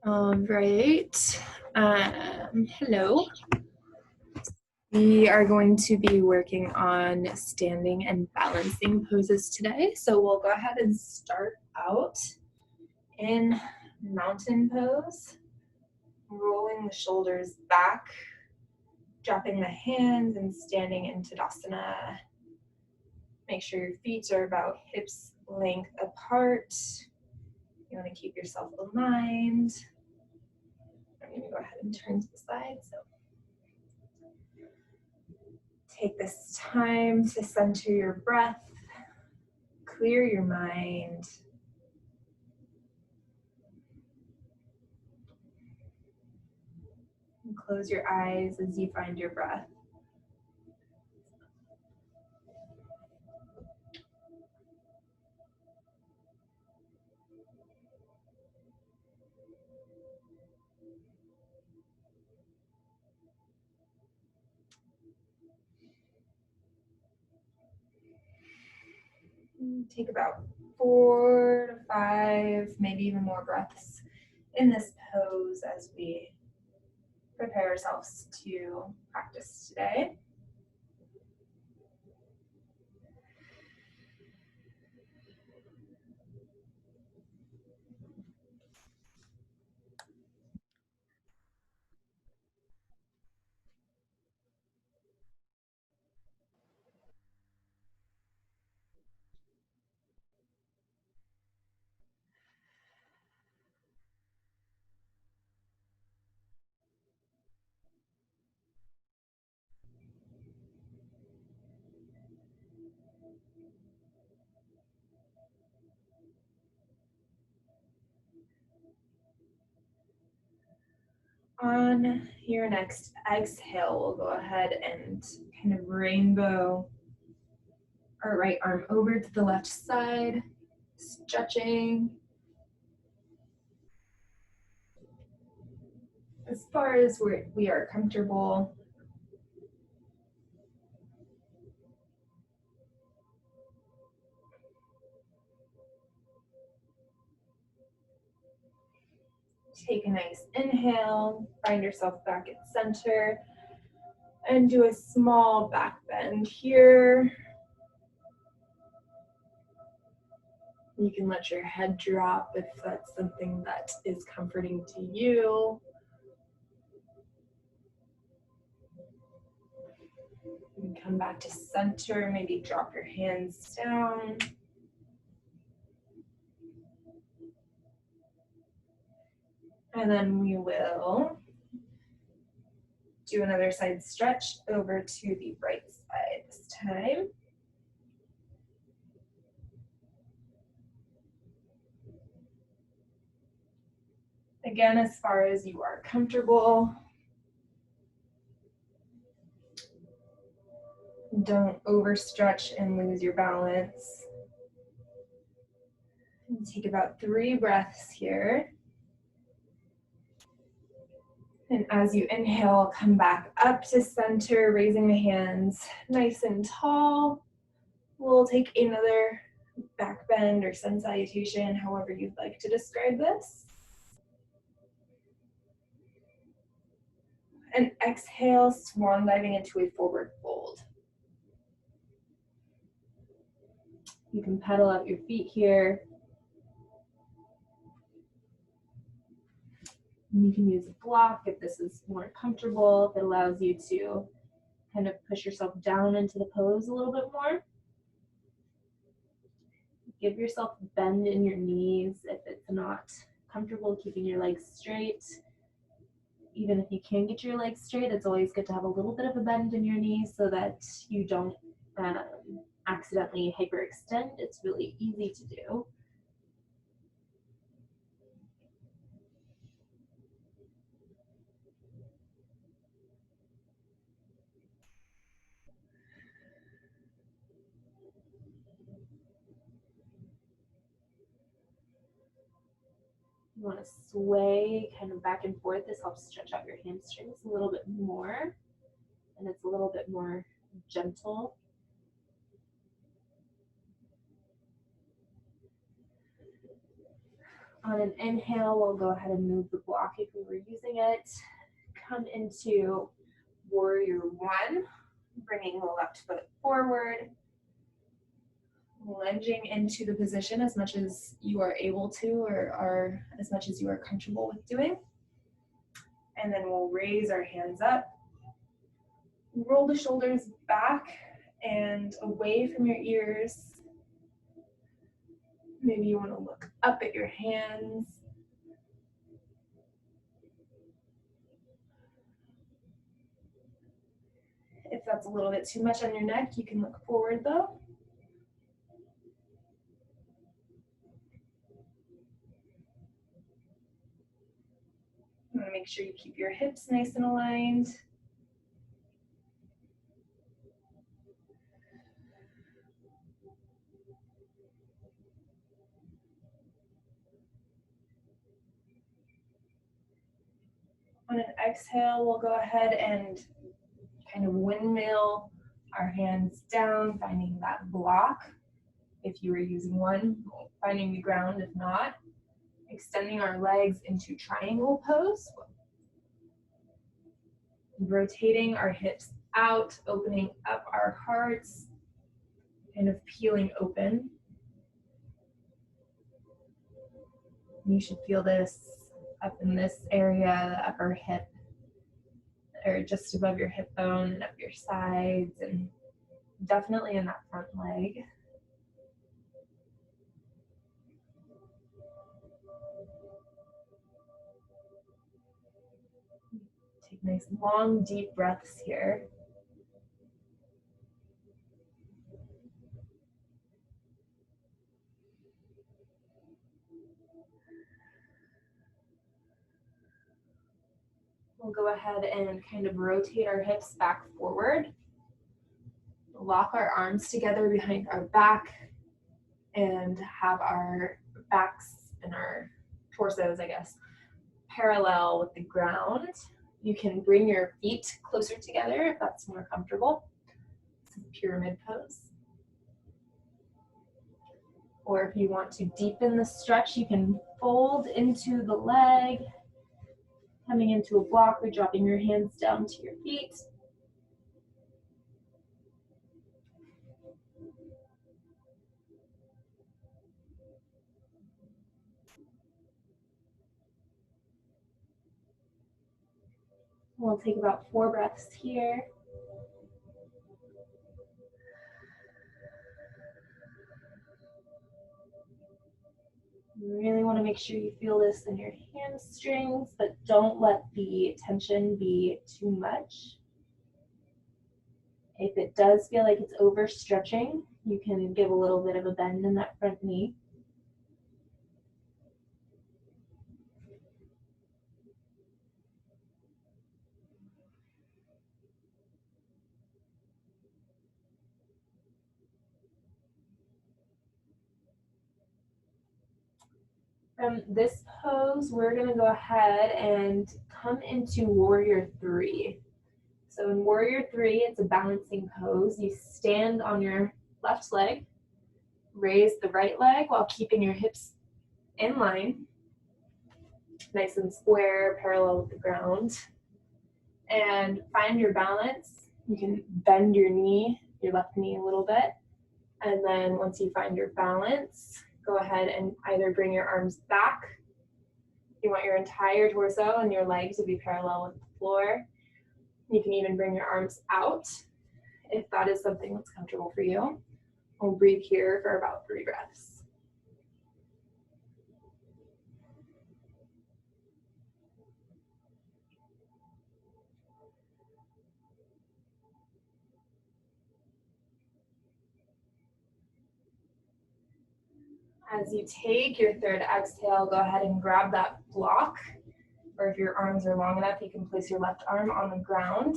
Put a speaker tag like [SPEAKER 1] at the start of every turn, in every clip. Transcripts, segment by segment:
[SPEAKER 1] All right. Hello. We are going to be working on standing and balancing poses today. So we'll go ahead and start out in mountain pose, rolling the shoulders back, dropping the hands and standing in Tadasana. Make sure your feet are about hips length apart. You want to keep yourself aligned. I'm going to go ahead and turn to the side. So take this time to center your breath, clear your mind. And close your eyes as you find your breath. Take about 4 to 5, maybe even more breaths in this pose as we prepare ourselves to practice today. On your next exhale, we'll go ahead and kind of rainbow our right arm over to the left side, stretching as far as we are comfortable. Take a nice inhale, find yourself back at center, and do a small back bend here. You can let your head drop if that's something that is comforting to you. You can come back to center, maybe drop your hands down. And then we will do another side stretch over to the right side this time. Again, as far as you are comfortable. Don't overstretch and lose your balance. And take about 3 breaths here. And as you inhale, come back up to center, raising the hands nice and tall. We'll take another back bend or sun salutation, however you'd like to describe this. And exhale, swan diving into a forward fold. You can pedal out your feet here. You can use a block if this is more comfortable, if it allows you to kind of push yourself down into the pose a little bit more. Give yourself a bend in your knees if it's not comfortable keeping your legs straight. Even if you can get your legs straight, it's always good to have a little bit of a bend in your knees so that you don't accidentally hyperextend. It's really easy to do. You want to sway kind of back and forth. This helps stretch out your hamstrings a little bit more, and it's a little bit more gentle. On an inhale, we'll go ahead and move the block if we were using it. Come into warrior one, bringing the left foot forward, lunging into the position as much as you are able to, or as much as you are comfortable with doing. And then we'll raise our hands up, roll the shoulders back and away from your ears. Maybe you want to look up at your hands. If that's a little bit too much on your neck, you can look forward though. You want to make sure you keep your hips nice and aligned. On an exhale, we'll go ahead and kind of windmill our hands down, finding that block. If you were using one, finding the ground if not. Extending our legs into triangle pose. Rotating our hips out, opening up our hearts, kind of peeling open. You should feel this up in this area, the upper hip, or just above your hip bone and up your sides, and definitely in that front leg. Take nice long deep breaths here. We'll go ahead and kind of rotate our hips back forward. Lock our arms together behind our back and have our backs and our torsos, I guess, parallel with the ground. You can bring your feet closer together if that's more comfortable. This is pyramid pose. Or if you want to deepen the stretch, you can fold into the leg, coming into a block or dropping your hands down to your feet. We'll take about 4 breaths here. You really want to make sure you feel this in your hamstrings, but don't let the tension be too much. If it does feel like it's overstretching, you can give a little bit of a bend in that front knee. From this pose, we're going to go ahead and come into warrior three. So in warrior three, it's a balancing pose. You stand on your left leg, raise the right leg while keeping your hips in line, nice and square, parallel with the ground. And find your balance. You can bend your knee, your left knee a little bit. And then once you find your balance, go ahead and either bring your arms back. You want your entire torso and your legs to be parallel with the floor. You can even bring your arms out if that is something that's comfortable for you. We'll breathe here for about 3 breaths. As you take your third exhale, go ahead and grab that block, or if your arms are long enough, you can place your left arm on the ground.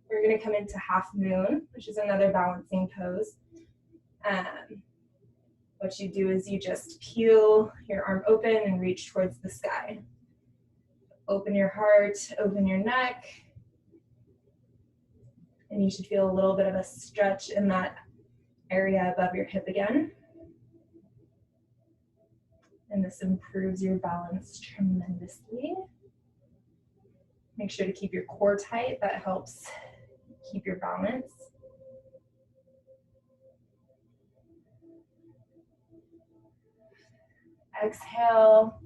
[SPEAKER 1] We're going to come into half moon, which is another balancing pose. What you do is you just peel your arm open and reach towards the sky. Open your heart, open your neck, and you should feel a little bit of a stretch in that area above your hip again. And this improves your balance tremendously. Make sure to keep your core tight. That helps keep your balance. Exhale.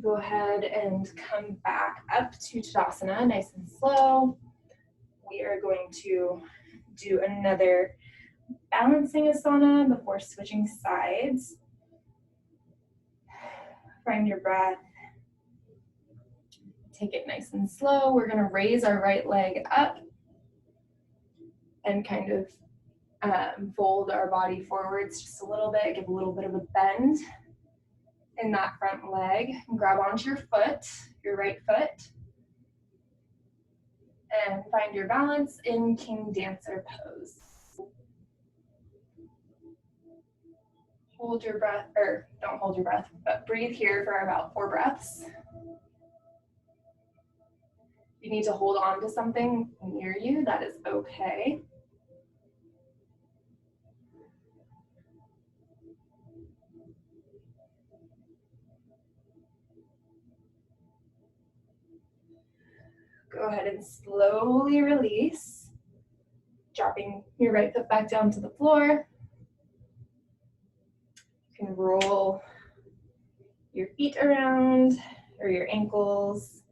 [SPEAKER 1] Go ahead and come back up to Tadasana, nice and slow. We are going to do another balancing asana before switching sides. Find your breath. Take it nice and slow. We're going to raise our right leg up and kind of fold our body forwards just a little bit, give a little bit of a bend in that front leg. Grab onto your foot, your right foot, and find your balance in King Dancer pose. Hold your breath, or don't hold your breath, but breathe here for about 4 breaths. If you need to hold on to something near you, that is okay. Go ahead and slowly release, dropping your right foot back down to the floor. You can roll your feet around or your ankles.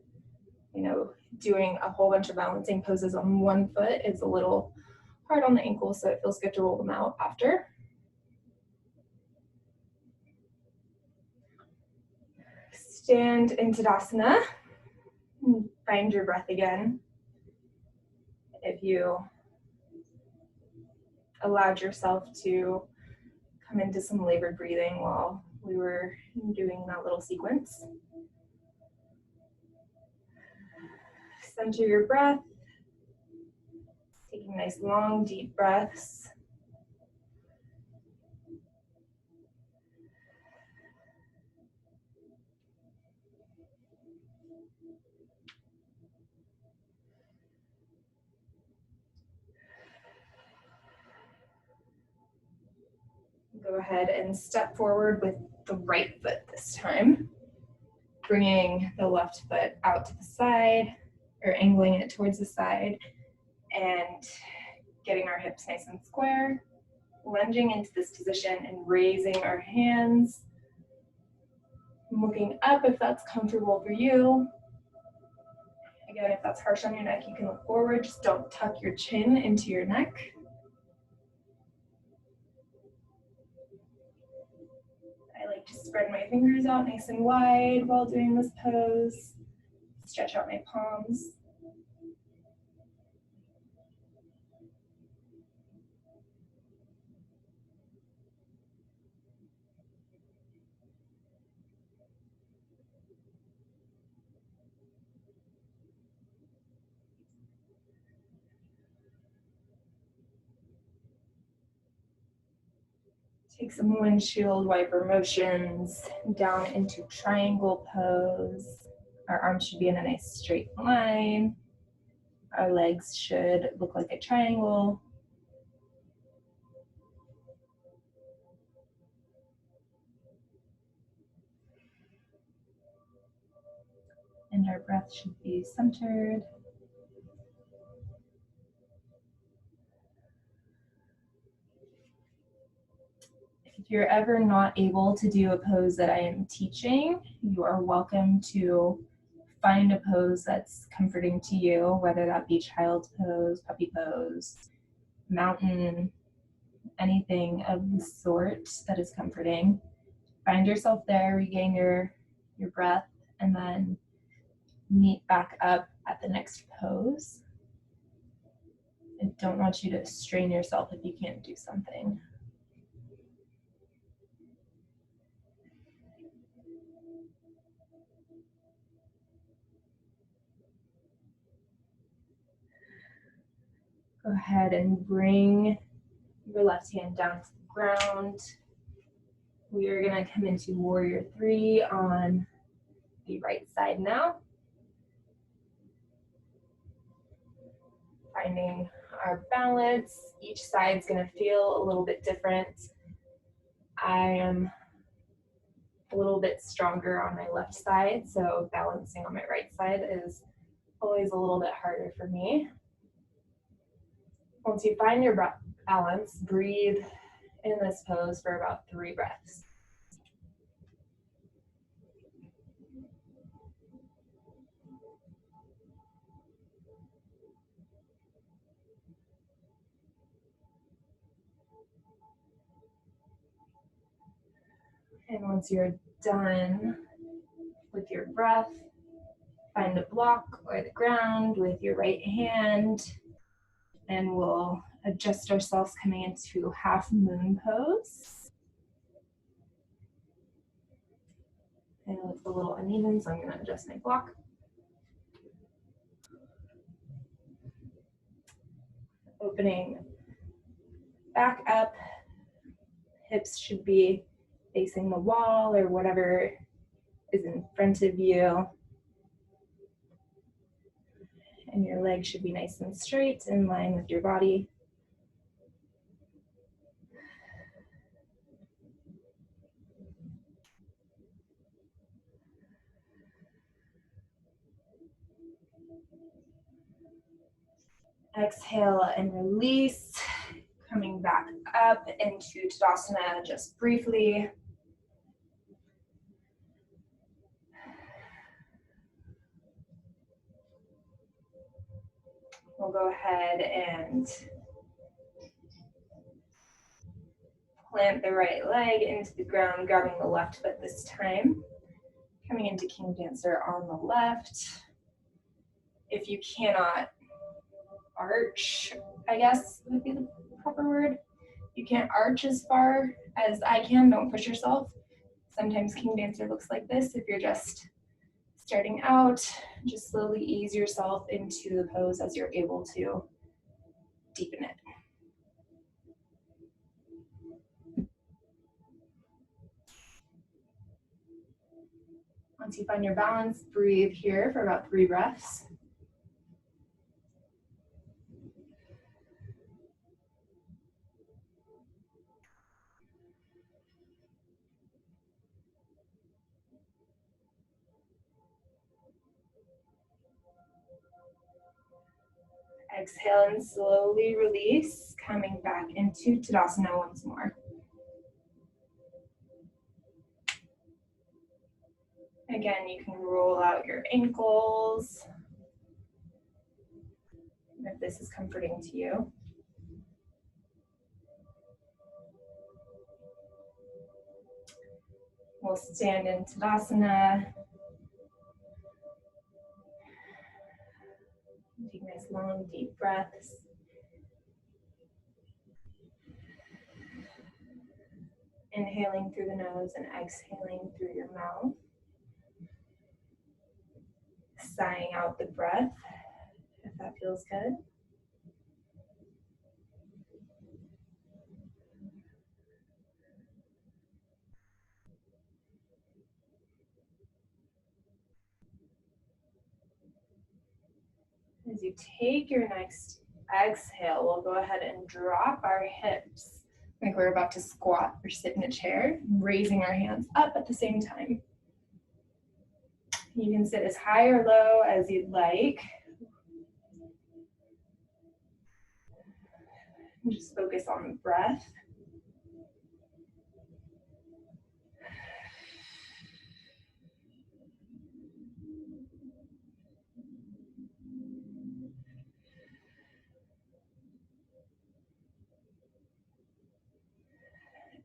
[SPEAKER 1] You know, doing a whole bunch of balancing poses on one foot is a little hard on the ankles, so it feels good to roll them out after. Stand in Tadasana. Find your breath again. If you allowed yourself to come into some labored breathing while we were doing that little sequence. Center your breath. Taking nice long deep breaths. Go ahead and step forward with the right foot this time. Bringing the left foot out to the side, or angling it towards the side, and getting our hips nice and square. Lunging into this position and raising our hands. Looking up if that's comfortable for you. Again, if that's harsh on your neck, you can look forward. Just don't tuck your chin into your neck. I like to spread my fingers out nice and wide while doing this pose. Stretch out my palms. Take some windshield wiper motions down into triangle pose. Our arms should be in a nice straight line. Our legs should look like a triangle. And our breath should be centered. If you're ever not able to do a pose that I am teaching, you are welcome to find a pose that's comforting to you, whether that be child's pose, puppy pose, mountain, anything of the sort that is comforting. Find yourself there, regain your breath, and then meet back up at the next pose. I don't want you to strain yourself if you can't do something. Go ahead and bring your left hand down to the ground. We are going to come into Warrior 3 on the right side now. Finding our balance. Each side's going to feel a little bit different. I am a little bit stronger on my left side, so balancing on my right side is always a little bit harder for me. Once you find your balance, breathe in this pose for about 3 breaths. And once you're done with your breath, find a block or the ground with your right hand, and we'll adjust ourselves coming into half moon pose. And it's a little uneven, so I'm going to adjust my block. Opening back up, hips should be facing the wall or whatever is in front of you. And your legs should be nice and straight in line with your body. Exhale and release, coming back up into Tadasana just briefly. We'll go ahead and plant the right leg into the ground, grabbing the left foot this time. Coming into King Dancer on the left. If you cannot arch, I guess would be the proper word. You can't arch as far as I can, don't push yourself. Sometimes King Dancer looks like this. If you're just starting out, just slowly ease yourself into the pose as you're able to deepen it. Once you find your balance, breathe here for about 3 breaths. Exhale and slowly release, coming back into Tadasana once more. Again, you can roll out your ankles if this is comforting to you. We'll stand in Tadasana. Take nice long deep breaths. Inhaling through the nose and exhaling through your mouth. Sighing out the breath, if that feels good. As you take your next exhale, we'll go ahead and drop our hips like we're about to squat or sit in a chair, raising our hands up at the same time. You can sit as high or low as you'd like. And just focus on the breath.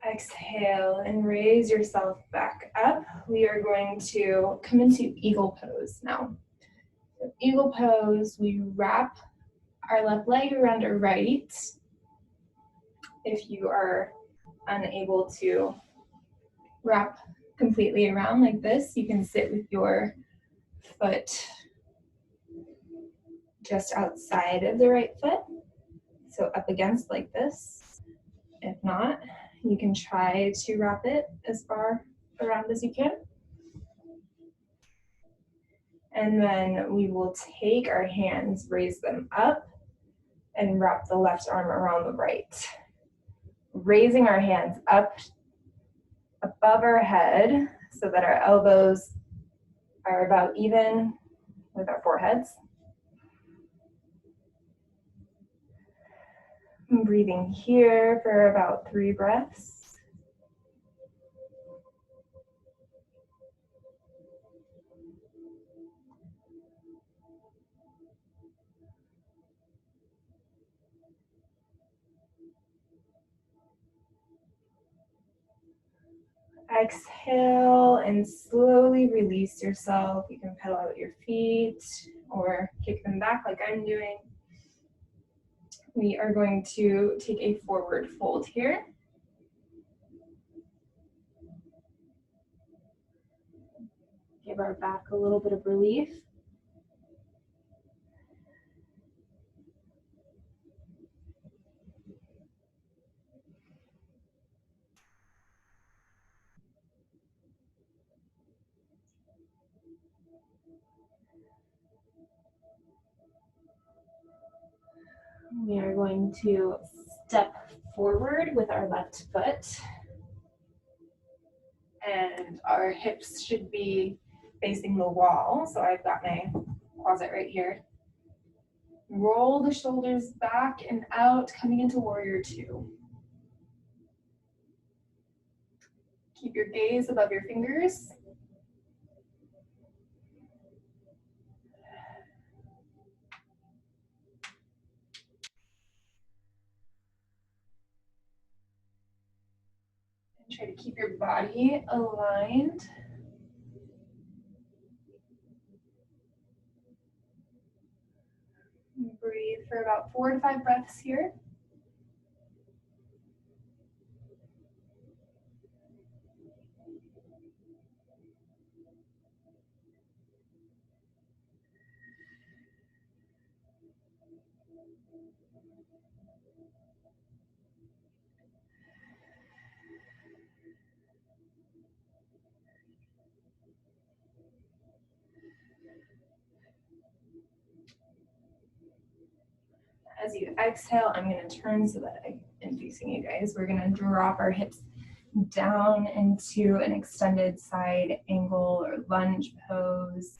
[SPEAKER 1] Exhale and raise yourself back up. We are going to come into eagle pose now. So eagle pose, we wrap our left leg around our right. If you are unable to wrap completely around like this, you can sit with your foot just outside of the right foot, so up against like this. If not, you can try to wrap it as far around as you can. And then we will take our hands, raise them up, and wrap the left arm around the right. Raising our hands up above our head, so that our elbows are about even with our foreheads. I'm breathing here for about 3 breaths. Exhale and slowly release yourself. You can pedal out your feet or kick them back like I'm doing. We are going to take a forward fold here. Give our back a little bit of relief. We are going to step forward with our left foot. And our hips should be facing the wall. So I've got my closet right here. Roll the shoulders back and out, coming into warrior 2. Keep your gaze above your fingers. And try to keep your body aligned. Breathe for about 4 to 5 breaths here. As you exhale, I'm going to turn so that I am facing you guys. We're going to drop our hips down into an extended side angle or lunge pose.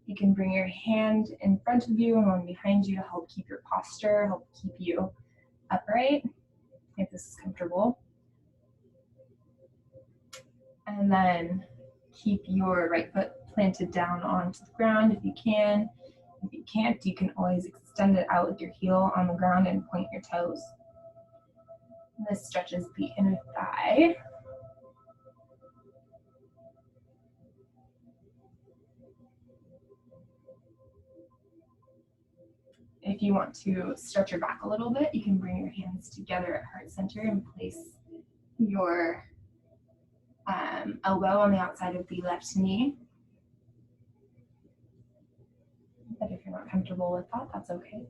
[SPEAKER 1] You can bring your hand in front of you and one behind you to help keep your posture, help keep you upright, if this is comfortable. And then keep your right foot planted down onto the ground if you can. If you can't, you can always extend it out with your heel on the ground and point your toes. This stretches the inner thigh. If you want to stretch your back a little bit, you can bring your hands together at heart center and place your elbow on the outside of the left knee. But if you're not comfortable with that, that's okay.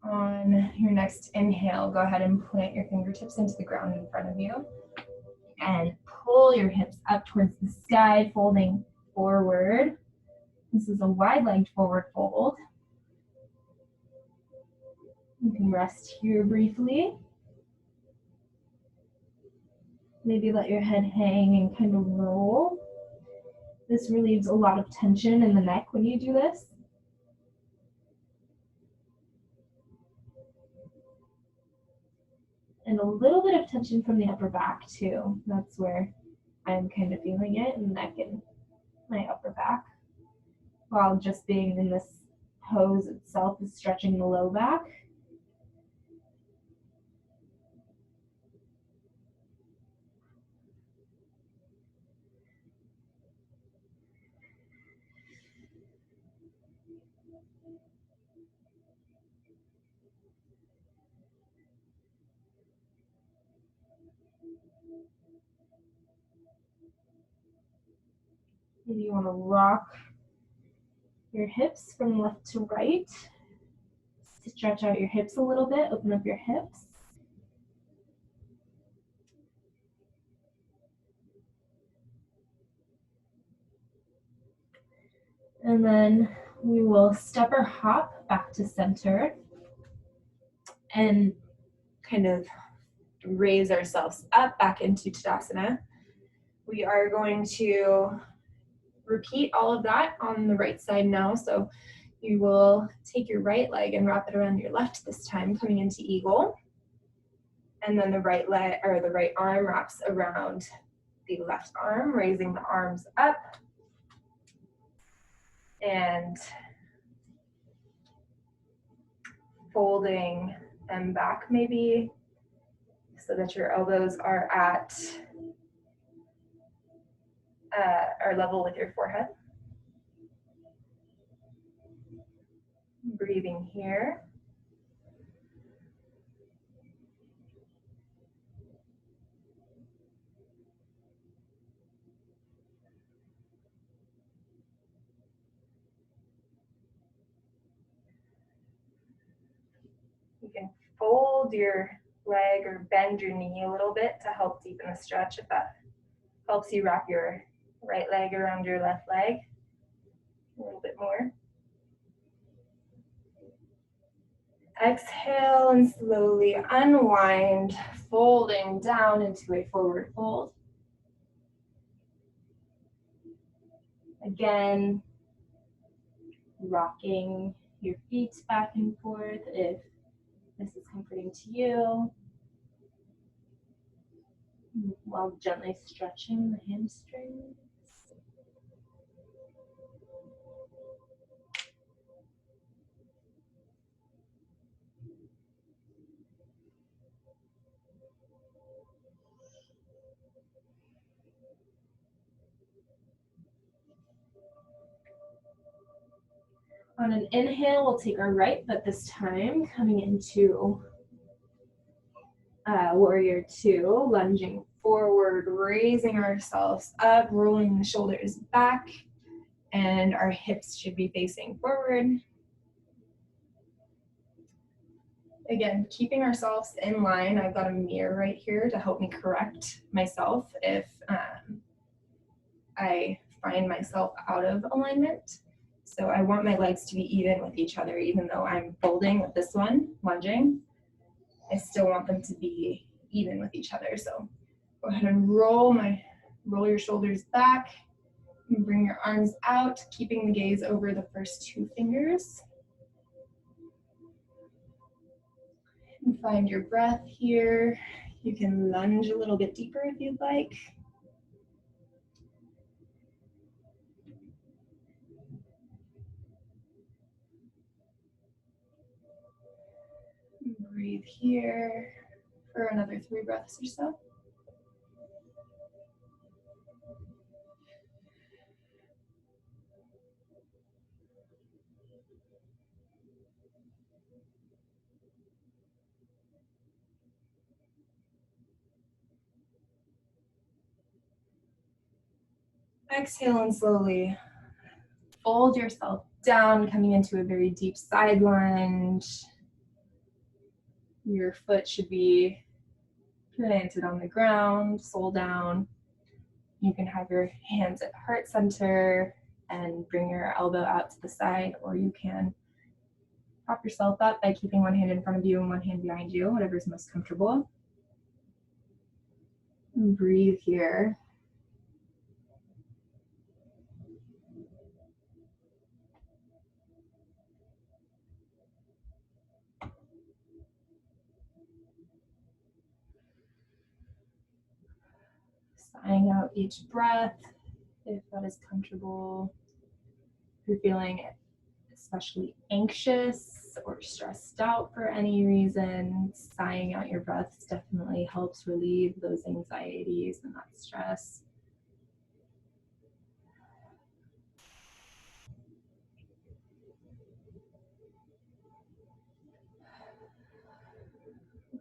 [SPEAKER 1] On your next inhale, go ahead and plant your fingertips into the ground in front of you and pull your hips up towards the sky, folding forward. This is a wide-legged forward fold. You can rest here briefly. Maybe let your head hang and kind of roll. This relieves a lot of tension in the neck when you do this. And a little bit of tension from the upper back too. That's where I'm kind of feeling it, in the neck and my upper back. While just being in this pose itself is stretching the low back. Maybe you want to rock your hips from left to right. Stretch out your hips a little bit, open up your hips. And then we will step or hop back to center and kind of raise ourselves up back into Tadasana. We are going to repeat all of that on the right side now. So you will take your right leg and wrap it around your left this time, coming into eagle. And then the right leg or the right arm wraps around the left arm, raising the arms up and folding them back maybe so that your elbows are level with your forehead. Breathing here. You can fold your leg or bend your knee a little bit to help deepen the stretch if that helps you wrap your right leg around your left leg a little bit more. Exhale and slowly unwind, folding down into a forward fold. Again, rocking your feet back and forth if this is comforting to you, while gently stretching the hamstrings. On an inhale, we'll take our right foot this time, coming into warrior two, lunging forward, raising ourselves up, rolling the shoulders back, and our hips should be facing forward. Again, keeping ourselves in line. I've got a mirror right here to help me correct myself if I find myself out of alignment. So I want my legs to be even with each other, even though I'm folding with this one, lunging. I still want them to be even with each other. So go ahead and roll your shoulders back and bring your arms out, keeping the gaze over the first two fingers. And find your breath here. You can lunge a little bit deeper if you'd like. Breathe here for another 3 breaths or so. Exhale and slowly fold yourself down, coming into a very deep side lunge. Your foot should be planted on the ground, sole down. You can have your hands at heart center and bring your elbow out to the side, or you can prop yourself up by keeping one hand in front of you and one hand behind you, whatever's most comfortable. And breathe here. Sighing out each breath, if that is comfortable. If you're feeling especially anxious or stressed out for any reason, sighing out your breaths definitely helps relieve those anxieties and that stress.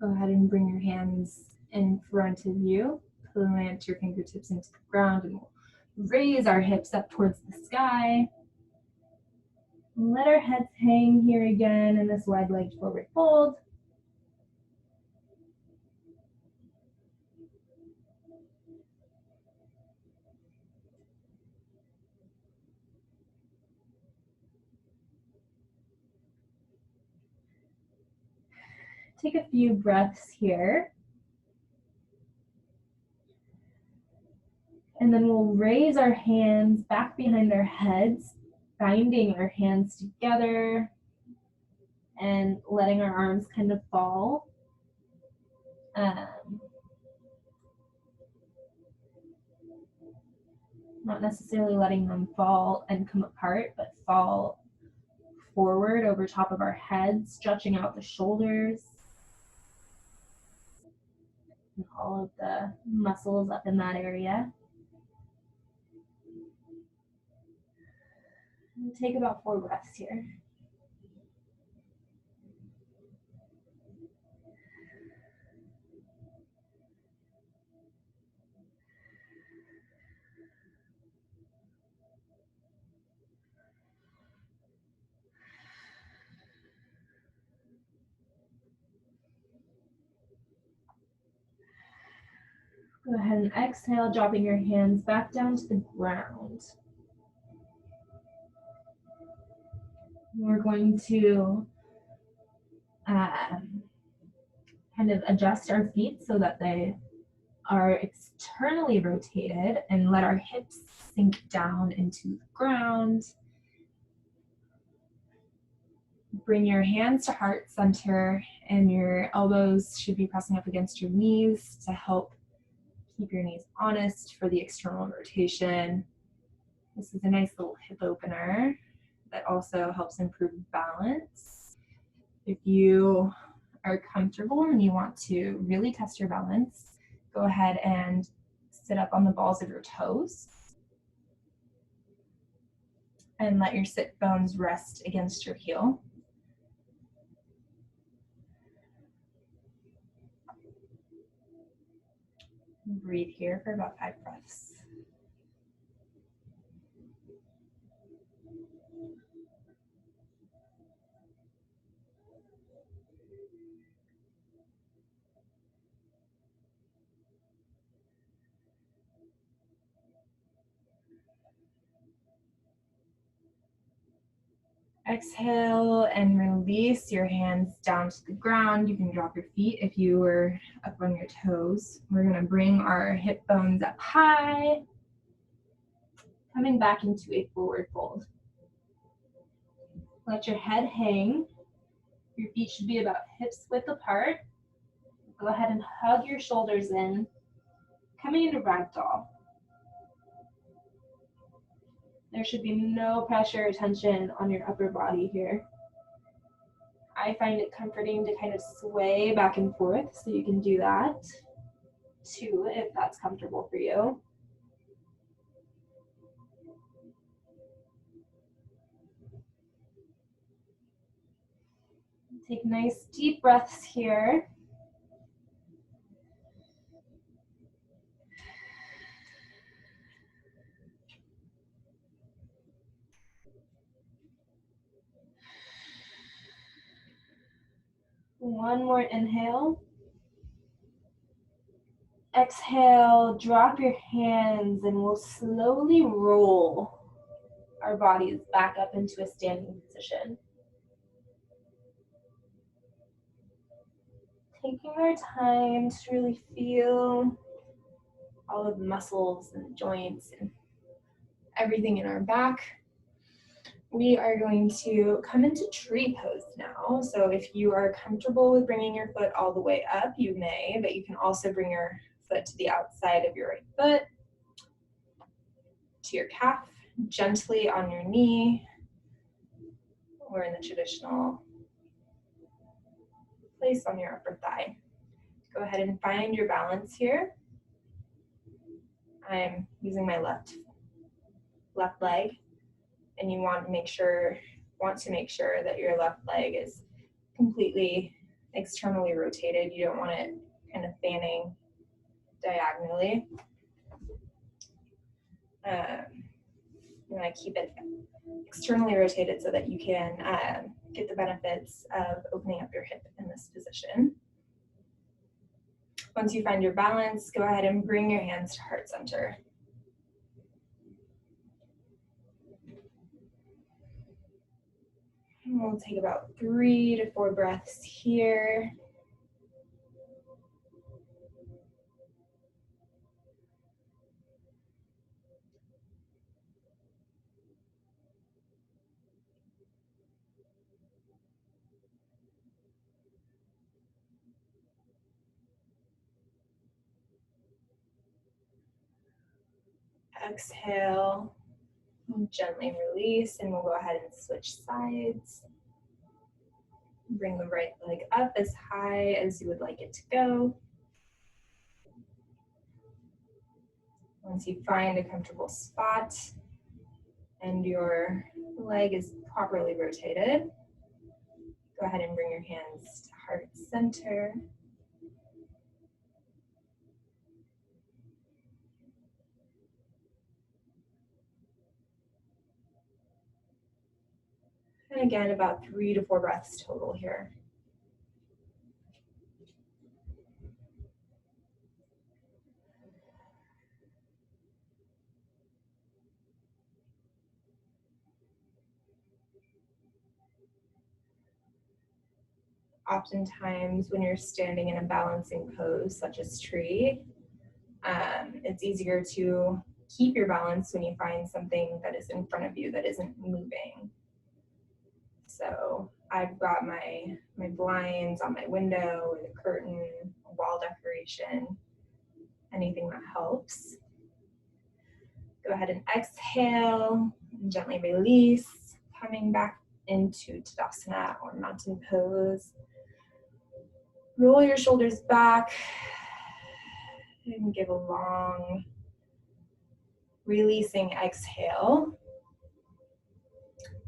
[SPEAKER 1] Go ahead and bring your hands in front of you. Plant your fingertips into the ground and we'll raise our hips up towards the sky. Let our heads hang here again in this wide-legged forward fold. take a few breaths here. And then we'll raise our hands back behind our heads, binding our hands together and letting our arms kind of fall. Not necessarily letting them fall and come apart, but fall forward over top of our heads, stretching out the shoulders and all of the muscles up in that area. And take about 4 breaths here. Go ahead and exhale, dropping your hands back down to the ground. We're going to kind of adjust our feet so that they are externally rotated and let our hips sink down into the ground. Bring your hands to heart center and your elbows should be pressing up against your knees to help keep your knees honest for the external rotation. This is a nice little hip opener that also helps improve balance. If you are comfortable and you want to really test your balance, go ahead and sit up on the balls of your toes and let your sit bones rest against your heel. Breathe here for about 5 breaths. Exhale and release your hands down to the ground. You can drop your feet if you were up on your toes. We're going to bring our hip bones up high, coming back into a forward fold. Let your head hang. Your feet should be about hips width apart. Go ahead and hug your shoulders in, coming into ragdoll. There should be no pressure or tension on your upper body here. I find it comforting to kind of sway back and forth, so you can do that too if that's comfortable for you. Take nice deep breaths here. One more inhale. Exhale, drop your hands and we'll slowly roll our bodies back up into a standing position. Taking our time to really feel all of the muscles and joints and everything in our back. We are going to come into tree pose now. So if you are comfortable with bringing your foot all the way up, you may, but you can also bring your foot to the outside of your right foot, to your calf, gently on your knee, or in the traditional place on your upper thigh. Go ahead and find your balance here. I'm using my left leg, and you want to make sure that your left leg is completely externally rotated. You don't want it kind of fanning diagonally. You want to keep it externally rotated so that you can get the benefits of opening up your hip in this position. Once you find your balance, go ahead and bring your hands to heart center. And we'll take about 3 to 4 breaths here. exhale, gently release, and we'll go ahead and switch sides. Bring the right leg up as high as you would like it to go. Once you find a comfortable spot and your leg is properly rotated, go ahead and bring your hands to heart center. And again, about 3 to 4 breaths total here. Oftentimes when you're standing in a balancing pose, such as tree, it's easier to keep your balance when you find something that is in front of you that isn't moving. So I've got my blinds on my window, or the curtain, wall decoration, anything that helps. Go ahead and exhale, and gently release, coming back into Tadasana or mountain pose. Roll your shoulders back and give a long, releasing exhale.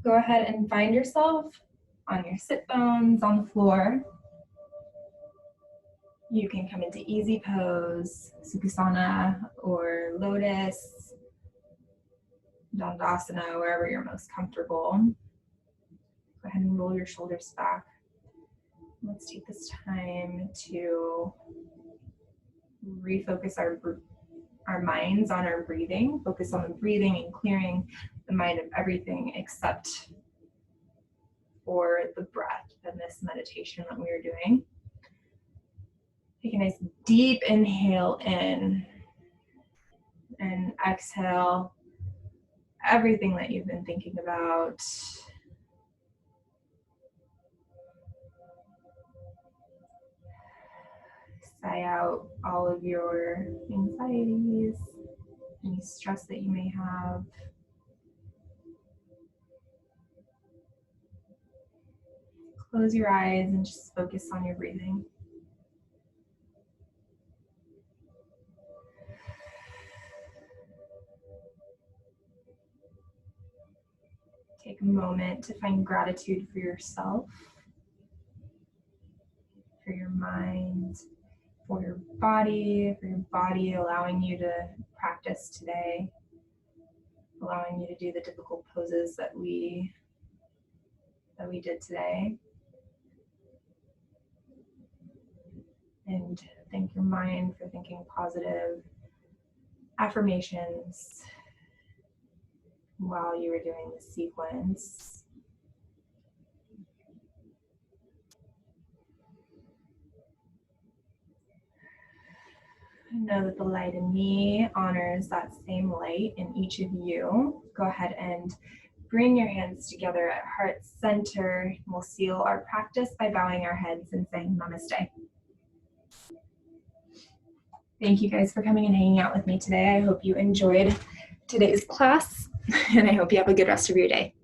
[SPEAKER 1] Go ahead and find yourself on your sit bones on the floor. You can come into easy pose, Sukhasana or Lotus, Dandasana, wherever you're most comfortable. Go ahead and roll your shoulders back. Let's take this time to refocus our minds on our breathing. Focus on the breathing and clearing the mind of everything except for the breath in this meditation that we are doing. Take a nice deep inhale in and exhale everything that you've been thinking about. Sigh out all of your anxieties, any stress that you may have. Close your eyes and just focus on your breathing. Take a moment to find gratitude for yourself, for your mind, for your body allowing you to practice today, allowing you to do the difficult poses that we did today. And thank your mind for thinking positive affirmations while you were doing this sequence. Know that the light in me honors that same light in each of you. Go ahead and bring your hands together at heart center. We'll seal our practice by bowing our heads and saying namaste. Thank you guys for coming and hanging out with me today. I hope you enjoyed today's class, and I hope you have a good rest of your day.